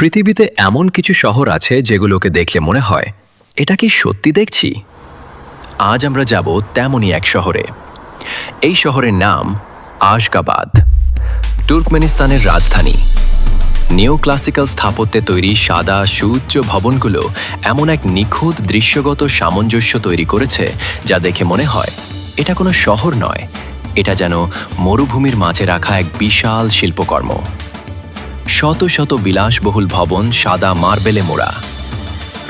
পৃথিবীতে এমন কিছু শহর আছে যেগুলোকে দেখলে মনে হয় এটা কি সত্যি দেখছি। আজ আমরা যাব তেমনই এক শহরে। এই শহরের নাম আশগাবাদ, তুর্কমেনিস্তানের রাজধানী। নিও ক্লাসিক্যাল স্থাপত্যে তৈরি সাদা সুউচ্চ ভবনগুলো এমন এক নিখুঁত দৃশ্যগত সামঞ্জস্য তৈরি করেছে যা দেখে মনে হয় এটা কোনো শহর নয়, এটা যেন মরুভূমির মাঝে রাখা এক বিশাল শিল্পকর্ম। শত শত বিলাসবহুল ভবন সাদা মার্বেলে মোড়া।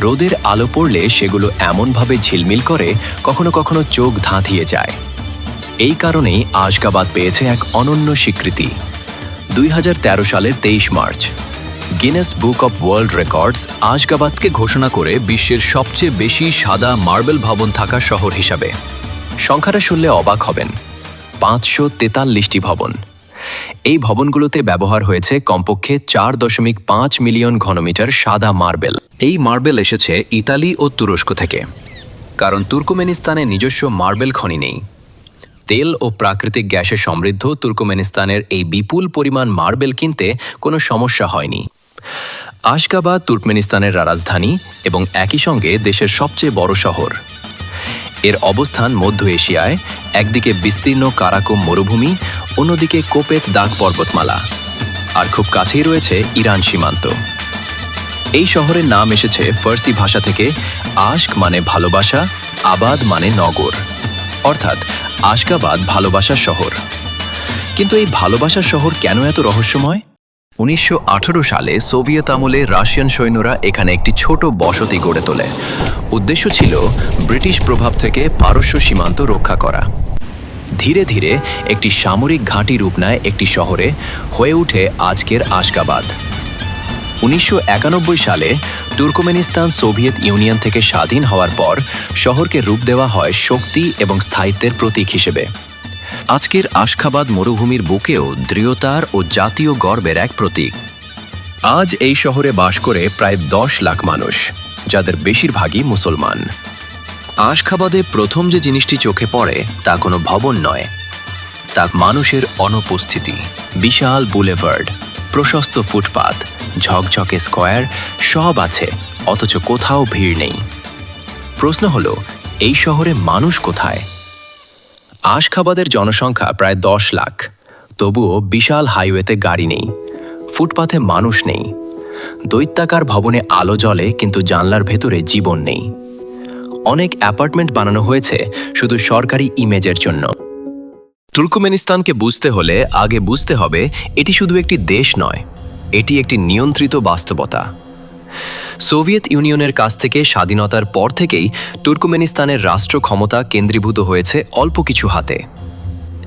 রোদের আলো পড়লে সেগুলো এমনভাবে ঝিলমিল করে কখনো কখনো চোখ ধাঁধিয়ে যায়। এই কারণেই আশগাবাদ পেয়েছে এক অনন্য স্বীকৃতি। 2013 সালের 23 March Guinness book of world records আশগাবাদকে ঘোষণা করে বিশ্বের সবচেয়ে বেশি সাদা মার্বেল ভবন থাকা শহর হিসাবে। সংখ্যাটা শুনলে অবাক হবেন, 543টি ভবন। এই ভবনগুলোতে ব্যবহার হয়েছে কমপক্ষে 4.5 মিলিয়ন ঘনমিটার সাদা মার্বেল। এই মার্বেল এসেছে ইতালি ও তুরস্ক থেকে, কারণ তুর্কমেনিস্তানে নিজস্ব মার্বেল খনি নেই। তেল ও প্রাকৃতিক গ্যাসে সমৃদ্ধ তুর্কমেনিস্তানের এই বিপুল পরিমাণ মার্বেল কিনতে কোনো সমস্যা হয়নি। আশগাবাদ তুর্কমেনিস্তানের রাজধানী এবং একই সঙ্গে দেশের সবচেয়ে বড় শহর। এর অবস্থান মধ্য এশিয়ায়, একদিকে বিস্তীর্ণ কারাকুম মরুভূমি, অন্যদিকে কোপেত দাগ পর্বতমালা, আর খুব কাছেই রয়েছে ইরান সীমান্ত। এই শহরের নাম এসেছে ফার্সি ভাষা থেকে। আশক মানে ভালোবাসা, আবাদ মানে নগর, অর্থাৎ আশগাবাদ ভালোবাসার শহর। কিন্তু এই ভালোবাসার শহর কেন এত রহস্যময়? 1918 সালে সোভিয়েত আমলে রাশিয়ান সৈন্যরা এখানে একটি ছোট বসতি গড়ে তোলে। উদ্দেশ্য ছিল ব্রিটিশ প্রভাব থেকে পারস্য সীমান্ত রক্ষা করা। ধীরে ধীরে একটি সামরিক ঘাঁটি রূপ নেয় একটি শহরে, হয়ে ওঠে আজকের আশগাবাদ। 1991 সালে তুর্কমেনিস্তান সোভিয়েত ইউনিয়ন থেকে স্বাধীন হওয়ার পর শহরকে রূপ দেওয়া হয় শক্তি এবং স্থায়িত্বের প্রতীক হিসেবে। আজকের আশগাবাদ মরুভূমির বুকেও দৃঢ়তার ও জাতীয় গর্বের এক প্রতীক। আজ এই শহরে বাস করে প্রায় 10 লাখ মানুষ, যাদের বেশিরভাগই মুসলমান। আশগাবাদে প্রথম যে জিনিসটি চোখে পড়ে তা কোনো ভবন নয়, তা মানুষের অনুপস্থিতি। বিশাল বুলেভার্ড, প্রশস্ত ফুটপাত, ঝকঝকে স্কোয়ার সব আছে, অথচ কোথাও ভিড় নেই। প্রশ্ন হলো, এই শহরে মানুষ কোথায়? আশগাবাদের জনসংখ্যা প্রায় 10 লাখ, তবুও বিশাল হাইওয়েতে গাড়ি নেই, ফুটপাথে মানুষ নেই। দৈত্যাকার ভবনে আলো জ্বলে, কিন্তু জানলার ভেতরে জীবন নেই। অনেক অ্যাপার্টমেন্ট বানানো হয়েছে শুধু সরকারি ইমেজের জন্য। তুর্কমেনিস্তানকে বুঝতে হলে আগে বুঝতে হবে এটি শুধু একটি দেশ নয়, এটি একটি নিয়ন্ত্রিত বাস্তবতা। সোভিয়েত ইউনিয়নের কাছ থেকে স্বাধীনতার পর থেকেই তুর্কমেনিস্তানের রাষ্ট্র ক্ষমতা কেন্দ্রীভূত হয়েছে অল্প কিছু হাতে।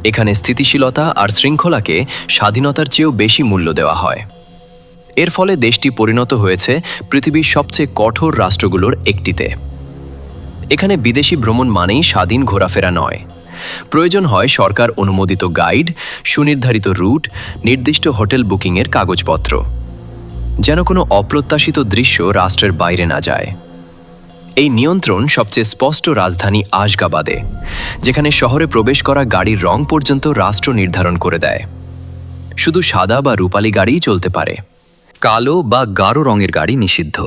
এখানে স্থিতিশীলতা আর শৃঙ্খলাকে স্বাধীনতার চেয়েও বেশি মূল্য দেওয়া হয়। এর ফলে দেশটি পরিণত হয়েছে পৃথিবীর সবচেয়ে কঠোর রাষ্ট্রগুলোর একটিতে। এখানে বিদেশি ভ্রমণ মানেই স্বাধীন ঘোরাফেরা নয়। প্রয়োজন হয় সরকার অনুমোদিত গাইড, সুনির্ধারিত রুট, নির্দিষ্ট হোটেল বুকিংয়ের কাগজপত্র, যেন কোনো অপ্রত্যাশিত দৃশ্য রাষ্ট্রের বাইরে না যায়। এই নিয়ন্ত্রণ সবচেয়ে স্পষ্ট রাজধানী আশগাবাদে, যেখানে শহরে প্রবেশ করা গাড়ির রং পর্যন্ত রাষ্ট্র নির্ধারণ করে দেয়। শুধু সাদা বা রূপালী গাড়িই চলতে পারে, কালো বা গাঢ় রঙের গাড়ি নিষিদ্ধ।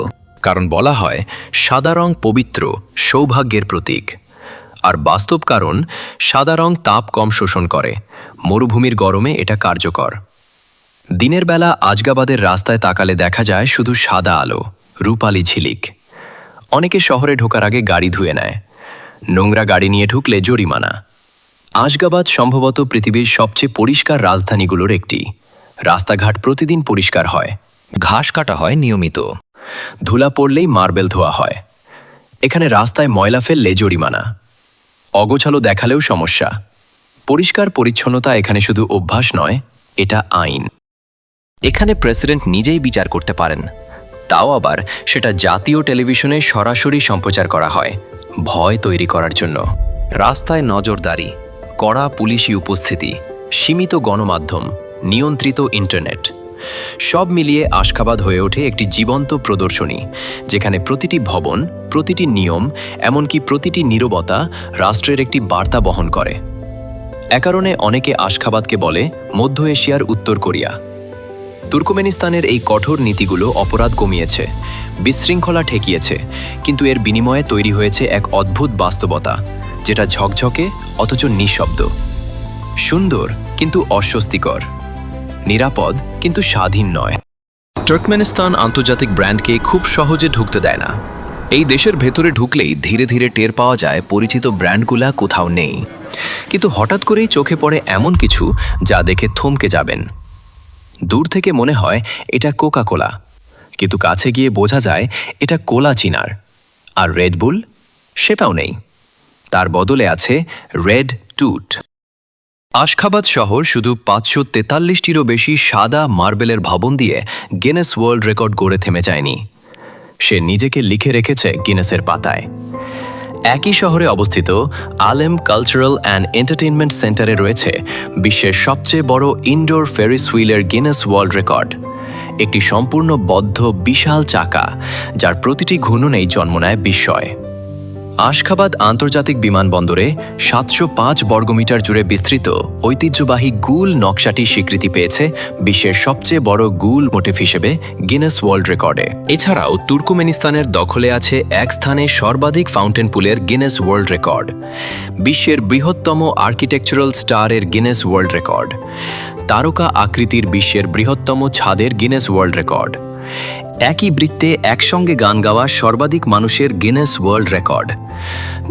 কারণ বলা হয় সাদা রং পবিত্র, সৌভাগ্যের প্রতীক। আর বাস্তব কারণ, সাদা রং তাপ কম শোষণ করে, মরুভূমির গরমে এটা কার্যকর। দিনের বেলা আশগাবাদের রাস্তায় তাকালে দেখা যায় শুধু সাদা আলো, রূপালী ঝিলিক। অনেকে শহরে ঢোকার আগে গাড়ি ধুয়ে নেয়, নোংরা গাড়ি নিয়ে ঢুকলে জরিমানা। আশগাবাদ সম্ভবত পৃথিবীর সবচেয়ে পরিষ্কার রাজধানীগুলোর একটি। রাস্তাঘাট প্রতিদিন পরিষ্কার হয়, ঘাস কাটা হয় নিয়মিত, ধুলা পড়লেই মার্বেল ধোয়া হয়। এখানে রাস্তায় ময়লা ফেললে জরিমানা, অগোছালো দেখালেও সমস্যা। পরিষ্কার পরিচ্ছন্নতা এখানে শুধু অভ্যাস নয়, এটা আইন। এখানে প্রেসিডেন্ট নিজেই বিচার করতে পারেন, তাও আবার সেটা জাতীয় টেলিভিশনে সরাসরি সম্প্রচার করা হয়, ভয় তৈরি করার জন্য। রাস্তায় নজরদারি, কড়া পুলিশি উপস্থিতি, সীমিত গণমাধ্যম, নিয়ন্ত্রিত ইন্টারনেট, সব মিলিয়ে আশগাবাদ হয়ে ওঠে একটি জীবন্ত প্রদর্শনী, যেখানে প্রতিটি ভবন, প্রতিটি নিয়ম, এমনকি প্রতিটি নীরবতা রাষ্ট্রের একটি বার্তা বহন করে। এ কারণে অনেকে আশগাবাদকে বলে মধ্য এশিয়ার উত্তর কোরিয়া। তুর্কমেনিস্তানের এই কঠোর নীতিগুলো অপরাধ কমিয়েছে, বিশৃঙ্খলা ঠেকিয়েছে, কিন্তু এর বিনিময়ে তৈরি হয়েছে এক অদ্ভুত বাস্তবতা, যেটা ঝকঝকে অথচ নিঃশব্দ, সুন্দর কিন্তু অস্বস্তিকর, নিরাপদ কিন্তু স্বাধীন নয়। তুর্কমেনিস্তান আন্তর্জাতিক ব্র্যান্ডকে খুব সহজে ঢুকতে দেয় না। এই দেশের ভেতরে ঢুকলেই ধীরে ধীরে টের পাওয়া যায় পরিচিত ব্র্যান্ডগুলা কোথাও নেই, কিন্তু হঠাৎ করেই চোখে পড়ে এমন কিছু যা দেখে থমকে যাবেন। দূর থেকে মনে হয় এটা কোকা কোলা, কিন্তু কাছে গিয়ে বোঝা যায় এটা কোলা চিনার। আর রেডবুল সেটাও নেই, তার বদলে আছে রেড টুট। আশখাবাদ শহর শুধু ৫৪৩টিরও বেশি সাদা মার্বেলের ভবন দিয়ে গিনেস ওয়ার্ল্ড রেকর্ড গড়ে থেমে যায়নি, সে নিজেকে লিখে রেখেছে গিনেসের পাতায়। একই শহরে অবস্থিত আলেম কালচারাল অ্যান্ড এন্টারটেইনমেন্ট সেন্টারে রয়েছে বিশ্বের সবচেয়ে বড় ইনডোর ফেরিস হুইলের গিনেস ওয়ার্ল্ড রেকর্ড, একটি সম্পূর্ণ বদ্ধ বিশাল চাকা যার প্রতিটি ঘূর্ণনেই জন্ম নেয় বিস্ময়। আশখাবাদ আন্তর্জাতিক বিমানবন্দরে ৭০৫ বর্গমিটার জুড়ে বিস্তৃত ঐতিহ্যবাহী গুল নকশাটি স্বীকৃতি পেয়েছে বিশ্বের সবচেয়ে বড় গুল মোটিভ হিসেবে গিনেস ওয়ার্ল্ড রেকর্ডে। এছাড়াও তুর্কমেনিস্তানের দখলে আছে এক স্থানে সর্বাধিক ফাউন্টেন পুলের গিনেস ওয়ার্ল্ড রেকর্ড, বিশ্বের বৃহত্তম আর্কিটেকচারাল স্টারের গিনেস ওয়ার্ল্ড রেকর্ড, তারকা আকৃতির বিশ্বের বৃহত্তম ছাদের গিনেস ওয়ার্ল্ড রেকর্ড, একই বৃত্তে একসঙ্গে গান গাওয়া সর্বাধিক মানুষের গিনেস ওয়ার্ল্ড রেকর্ড,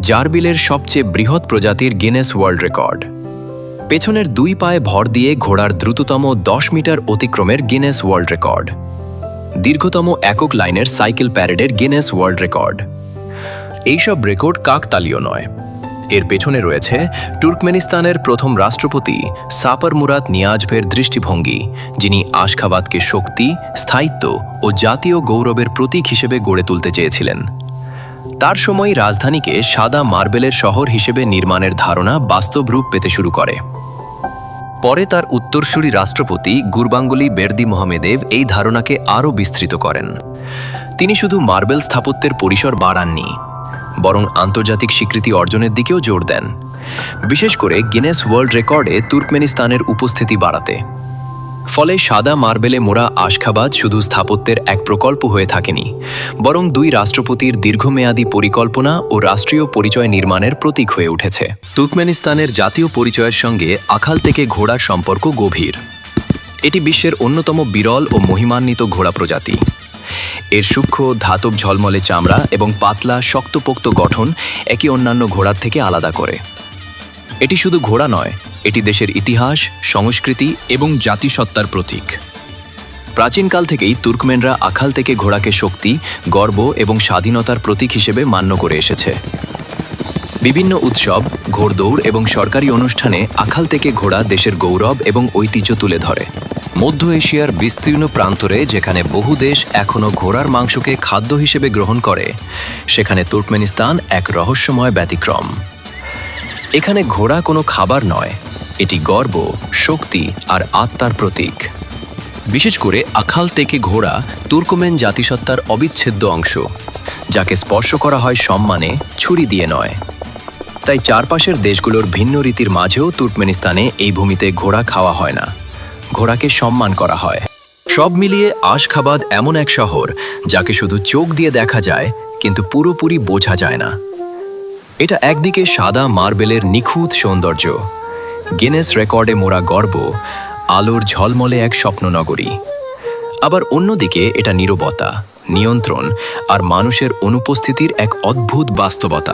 জারবিলের সবচেয়ে বৃহৎ প্রজাতির গিনেস ওয়ার্ল্ড রেকর্ড, পেছনের 2 পায়ে ভর দিয়ে ঘোড়ার দ্রুততম 10 মিটার অতিক্রমের গিনেস ওয়ার্ল্ড রেকর্ড, দীর্ঘতম একক লাইনের সাইকেল প্যারেডের গিনেস ওয়ার্ল্ড রেকর্ড। এইসব রেকর্ড কাকতালীয় নয়, এর পেছনে রয়েছে তুর্কমেনিস্তানের প্রথম রাষ্ট্রপতি সাপার মুরাত নিয়াজভের দৃষ্টিভঙ্গি, যিনি আশখাবাদকে শক্তি, স্থায়িত্ব ও জাতীয় গৌরবের প্রতীক হিসেবে গড়ে তুলতে চেয়েছিলেন। তার সময়ই রাজধানীকে সাদা মার্বেলের শহর হিসেবে নির্মাণের ধারণা বাস্তব রূপ পেতে শুরু করে। পরে তার উত্তরসূরি রাষ্ট্রপতি গুরবাঙ্গুলি বের্দি মোহামেদেভ এই ধারণাকে আরও বিস্তৃত করেন। তিনি শুধু মার্বেল স্থাপত্যের পরিসর বাড়াননি, বরং আন্তর্জাতিক স্বীকৃতি অর্জনের দিকেও জোর দেন, বিশেষ করে গিনেস ওয়ার্ল্ড রেকর্ডে তুর্কমেনিস্তানের উপস্থিতি বাড়াতে। ফলে সাদা মার্বেলে মোড়া আশখাবাদ শুধু স্থাপত্যের এক প্রকল্প হয়ে থাকেনি, বরং 2 রাষ্ট্রপতির দীর্ঘমেয়াদী পরিকল্পনা ও রাষ্ট্রীয় পরিচয় নির্মাণের প্রতীক হয়ে উঠেছে। তুর্কমেনিস্তানের জাতীয় পরিচয়ের সঙ্গে আখাল থেকে ঘোড়ার সম্পর্ক গভীর। এটি বিশ্বের অন্যতম বিরল ও মহিমান্বিত ঘোড়া প্রজাতি। এর সূক্ষ্ম ধাতব ঝলমলে চামড়া এবং পাতলা শক্তপোক্ত গঠন একে অন্যান্য ঘোড়ার থেকে আলাদা করে। এটি শুধু ঘোড়া নয়, এটি দেশের ইতিহাস, সংস্কৃতি এবং জাতিসত্তার প্রতীক। প্রাচীনকাল থেকেই তুর্কমেনরা আখাল থেকে ঘোড়াকে শক্তি, গর্ব এবং স্বাধীনতার প্রতীক হিসেবে মান্য করে এসেছে। বিভিন্ন উৎসব, ঘোড়দৌড় এবং সরকারি অনুষ্ঠানে আখাল থেকে ঘোড়া দেশের গৌরব এবং ঐতিহ্য তুলে ধরে। মধ্য এশিয়ার বিস্তীর্ণ প্রান্তরে যেখানে বহু দেশ এখনও ঘোড়ার মাংসকে খাদ্য হিসেবে গ্রহণ করে, সেখানে তুর্কমেনিস্তান এক রহস্যময় ব্যতিক্রম। এখানে ঘোড়া কোনো খাবার নয়, এটি গর্ব, শক্তি আর আত্মার প্রতীক। বিশেষ করে আখাল থেকে ঘোড়া তুর্কমেন জাতিসত্তার অবিচ্ছেদ্য অংশ, যাকে স্পর্শ করা হয় সম্মানে, ছুরি দিয়ে নয়। তাই চারপাশের দেশগুলোর ভিন্ন রীতির মাঝেও তুর্কমেনিস্তানে এই ভূমিতে ঘোড়া খাওয়া হয় না, ঘোড়াকে সম্মান করা হয়। সব মিলিয়ে আশখাবাদ এমন এক শহর যাকে শুধু চোখ দিয়ে দেখা যায়, কিন্তু পুরোপুরি বোঝা যায় না। এটা একদিকে সাদা মার্বেলের নিখুঁত সৌন্দর্য, গিনেস রেকর্ডে মোড়া গর্ব, আলোর ঝলমলে এক স্বপ্ননগরী। আবার অন্যদিকে এটা নীরবতা, নিয়ন্ত্রণ আর মানুষের অনুপস্থিতির এক অদ্ভুত বাস্তবতা।